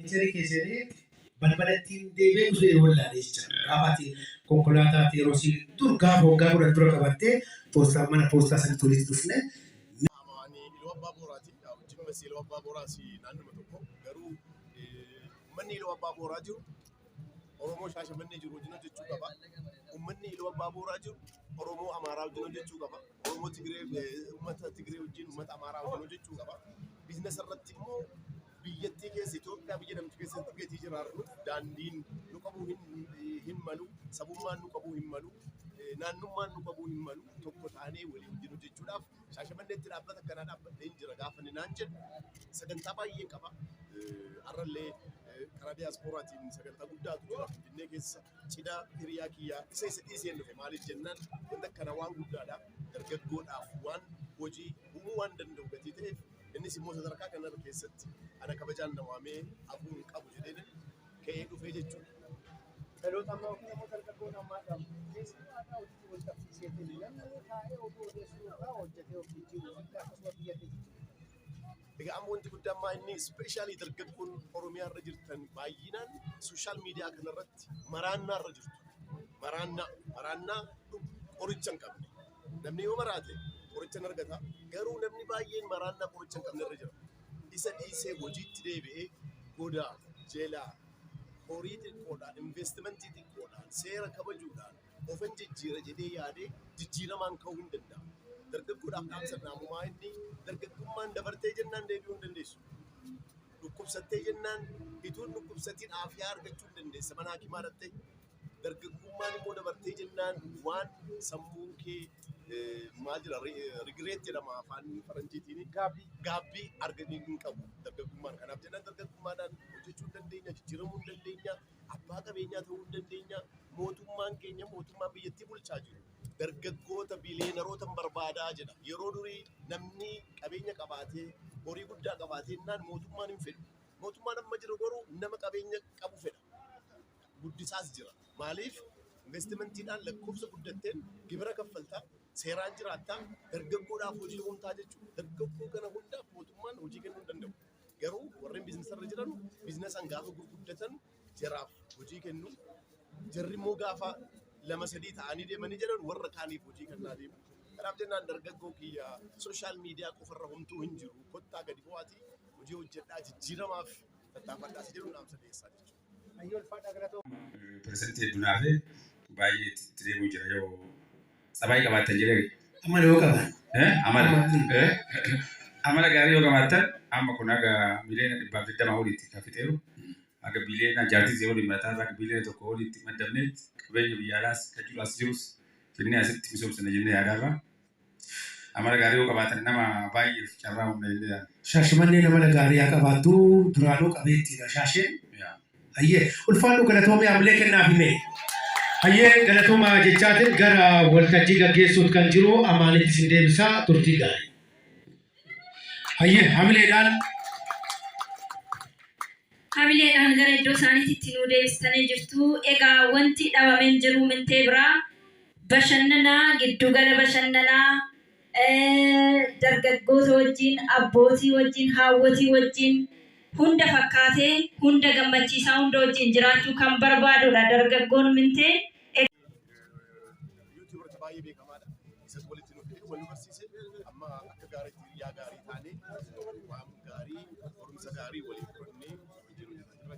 Iseri keessatti balbalattiin deebi'ee dhufee wallaalee jechuudha. Gaafatti konkolaataa yeroo dur gaafa waggaa kudhan dura qabattee poostaa mana poostaa sana tolitti dhufne. Iluu abbaa boraati. Jimmas iluu abbaa boraas naannuma tokko garuu uummanni iluu abbaa boraa jiru Oromoo Shaashamannee jiru wajjin hojjechuu qaba. Uummanni iluu abbaa boraa jiru Oromoo Amaaraa wajjin hojjechuu qaba. Oromoo Tigree uummata Tigree wajjin uummata Amaaraa wajjin hojjechuu qaba. Biizinasa irratti immoo biyyattii keessa Itoophiyaa biyya namti keessatti gatii jiraarru daandiin nu qabuu hin malu, sabummaan nu qabuu hin malu, naannummaan nu qabuu hin malu, tokko taanee waliin wajjin hojjechuudhaaf Shaashamanneetti dhaabbata akkanaa dhaabbatee hin jira gaafa naan jedhu sagantaa baay'ee qaba. Har'allee karaa diyaasporaatiin sagantaa guddaatu jira. Finfinnee keessa cidha hiriyaa kiyyaa isa dhiiseen dhufe maaliif jennaan wanta akkana waan guddaadha. Dargaggoodhaaf waan hojii uumuu waan danda'u gatii ta'eef innis immoo sadarkaa kanarra keessatti ana kabajaan nawaamee hafuun qabu jedhee ka'ee dhufee jechuudha. Dhaloota ammaa yookiin immoo dargaggoota ammaadhaaf keessumaa aadaa hojii wal qabsiisee namni taa'ee oduu odeessuu irraa hojjetee of jijjiiruu fi akkasuma biyya keessa. Egaa amma wanti guddaan maa inni ispeeshaalii dargaggoon Oromiyaa irra jirtan baay'inaan sooshaal miidiyaa kanarratti maraannaa irra jirtu. Maraannaa qoricha hin qabne. Namni yoo maraate qoricha hin argata. Garuu namni baay'een maraannaa qoricha hin qabne irra jira. Isa dhiisee hojiitti deebi'ee godaa jeelaa horii xiqqoodhaan investimentii xiqqoodhaan seera kabajuudhaan ofin jijjiira jedhee yaadee jijjiiramaan ka'uu hin danda'a. Dargaggoodhaaf dhaamsa naamumaa inni dargaggummaan dabartee jennaan deebi'uu hin dandeessu. Dhukkubsattee jennaan ituun dhukkubsatiin aafiyaa argachuu hin dandeessa mana hakimaa dhattee. Dargaggummaan immoo dabartee jennaan waan sammuun kee maal jira rigireet jedhama afaan faranjiitiin gaabbii arganii hin qabu dargaggummaan. Kanaaf jennaan dargaggummaadhaan hojjechuu hin dandeenya, jijjiiramuu hin dandeenya, abbaa qabeenyaa ta'uu hin dandeenya. Mootummaan keenya mootummaan biyyattii bulchaa jiru. Dargaggoota biliyeenaroota barbaadaa jedha. Yeroo durii namni qabeenya qabaatee horii guddaa qabaatee naan mootummaan hin fedhu. Mootummaan amma jiru garuu nama qabeenya qabu fedha. Guddisaas jira. Maaliif investimentiidhaan lakkoofsa guddatteen gibira kaffaltaa seeraan jiraattaa dargaggoodhaaf hojii uumtaa jechuudha. Dargaggoo kana hundaaf mootummaan hojii kennuu hin danda'u. Garuu warreen biizinasarra jiran biizinasaan gaafa gurguddatan jaraaf hojii kennu. Jarri immoo gaafa lama sadii ta'anii deemanii jedhan warra kaaniif hojii kennaa deemu. Kanaaf jennaan dargaggoo kiyya sooshaal miidiyaa qofarra homtuu hin jiru. Kottaa gadi bu'aatii hojii hojjedhaa jijjiiramaaf tattaafadhaas jedhu dhaamsa dhiyeessaa jechuudha. Pireesidentii hedduunaa fi baay'ee itti deemuu jira yoo sababii qabaatan jedhee. Amala yoo qaban. Amala gaarii yoo qabaatan amma kun aga miliyoona 220 olitti kaffiteeru. Aga biliyoona 60 olii mataa akka biliyoona 1 olitti maddabneetti qabeenya biyyaalaas kan as jirus finnee asitti misoomsina jennee yaadaarra. Amala gaarii yoo qabaatan nama baay'eef carraa humna illee. Shaashimannee amala gaarii haa qabaattu duraanuu qabeettiidha shaasheen. Hayyee ulfaadhu galatoomee hamilee kennaaf himee. Hayyee galatooma jechaatiin gara waltajjii gaggeessuut kan jiru amaanitti sin deebisaa turtii gaarii. Hayyee hamileedhaan gara iddoo isaaniitti nu deebistanii jirtu. Egaa wanti dhabameen jiru mintee biraa bashannanaa giddugala bashannanaa dargaggoota wajjin abbootii wajjin haawwatii wajjin hunda fakkaatee hunda gammachiisaa hunda wajjin jiraachuu kan barbaadudha dargaggoon mintee. Yuutuubarri baay'ee beekamaadha. Isas walitti nuuf fidu wal nu barsiise amma akka gaariitti hiriyaa gaarii taanee waan gaarii barumsa gaarii waliin fudhannee hojii hojjetaa jirra jechuudha.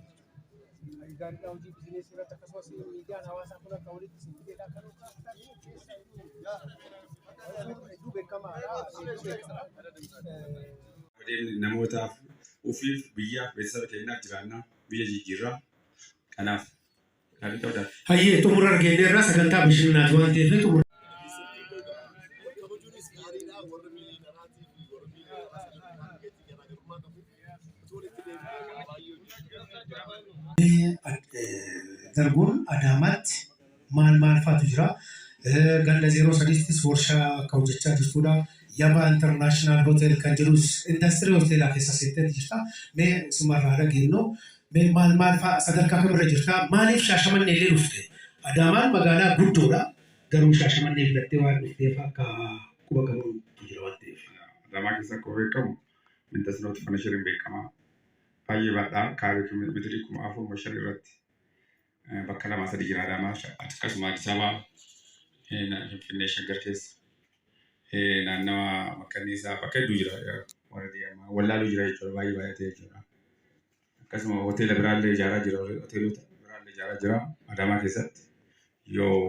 Gaariidhaa hojii biizineesii irratti akkasumas miidiyaan hawaasaa kun akka walitti simbiidhaa kan hojjetan hedduu beekamaadha. Namootaaf ufiif biyyaaf beeksisa keenyaaf jiraannaa biyya jijjiirraa kanaaf gaarii ta'uu danda'a. Hayyee xumura argeeddeerraa sagantaa bashannanaati waan ta'eef xumura. Kabajuunis gaariidha warra miiliyoonaraatii fi warra miiliyoonarraa gatii garaagarummaa qabu. Osoo walitti deebi'ee baay'ee Darbuun Adaamaatti maal faatu jira? Ganda 03ttis warshaa akka hojjechaa jirtudha. Yaba International Hotel kan jedhus industirii hoteelaa keessa seettee jirta. Mee sumarraa dhageenyu mee maal fa'a sadarkaa kamirra jirta? Maaliif Shaashamannee illee dhufte? Adaamaan magaalaa guddoodha. Garuu Shaashamannee filattee waan dhufteef akka quba qabuutu jira waan ta'eef. Adaamaa keessa akkuma beekamu Mintasnooti Fanashiriin beekamaa. baay'ee bal'aa kaabii meetirii 4,500 irratti bakka lama sadii jira Adaamaa akkasuma Addis Ababaa Finfinnee Shaggar keessa naannawa Makkanniisaa bakka hedduu jira warra deemaa wallaaluu jira jechuudha baay'ee baay'atee jechuudha. Akkasuma hoteela biraallee ijaaraa jira hoteelota biraallee ijaaraa jira Adaamaa keessatti yoo